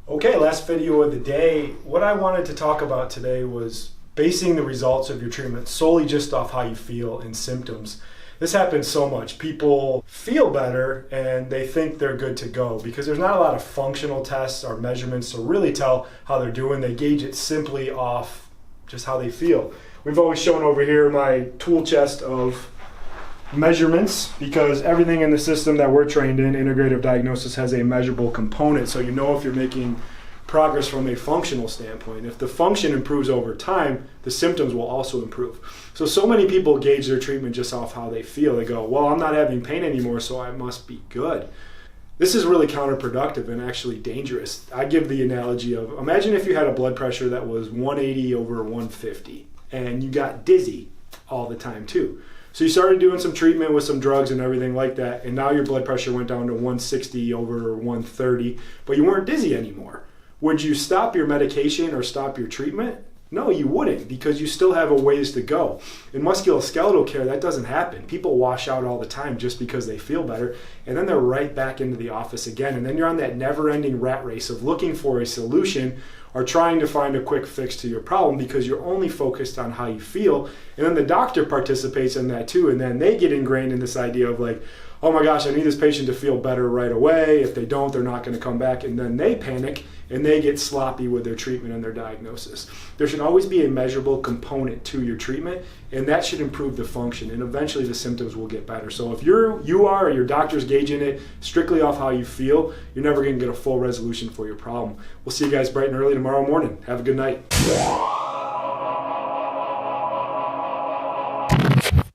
Okay, last video of the day. What I wanted to talk about today was basing the results of your treatment solely just off how you feel and symptoms. This happens so much. People feel better and they think they're good to go because there's not a lot of functional tests or measurements to really tell how they're doing. They gauge it simply off just how they feel. We've always shown over here my tool chest of measurements because everything in the system that we're trained in, integrative diagnosis, has a measurable component, so you know if you're making progress from a functional standpoint. If the function improves over time, the symptoms will also improve. So many people gauge their treatment just off how they feel. They go, well, I'm not having pain anymore, so I must be good. This is really counterproductive and actually dangerous. I give the analogy of, imagine if you had a blood pressure that was 180 over 150 and you got dizzy all the time too. So you started doing some treatment with some drugs and everything like that, and now your blood pressure went down to 160 over 130, but you weren't dizzy anymore. Would you stop your medication or stop your treatment? No, you wouldn't, because you still have a ways to go. In musculoskeletal care, that doesn't happen. People wash out all the time just because they feel better, and then they're right back into the office again. And then you're on that never-ending rat race of looking for a solution or trying to find a quick fix to your problem because you're only focused on how you feel. And then the doctor participates in that too, and then they get ingrained in this idea of like, oh my gosh, I need this patient to feel better right away. If they don't, they're not going to come back. And then they panic and they get sloppy with their treatment and their diagnosis. There should always be a measurable component to your treatment, and that should improve the function, and eventually the symptoms will get better. So if you are or your doctor's gauging it strictly off how you feel, you're never going to get a full resolution for your problem. We'll see you guys bright and early tomorrow morning. Have a good night.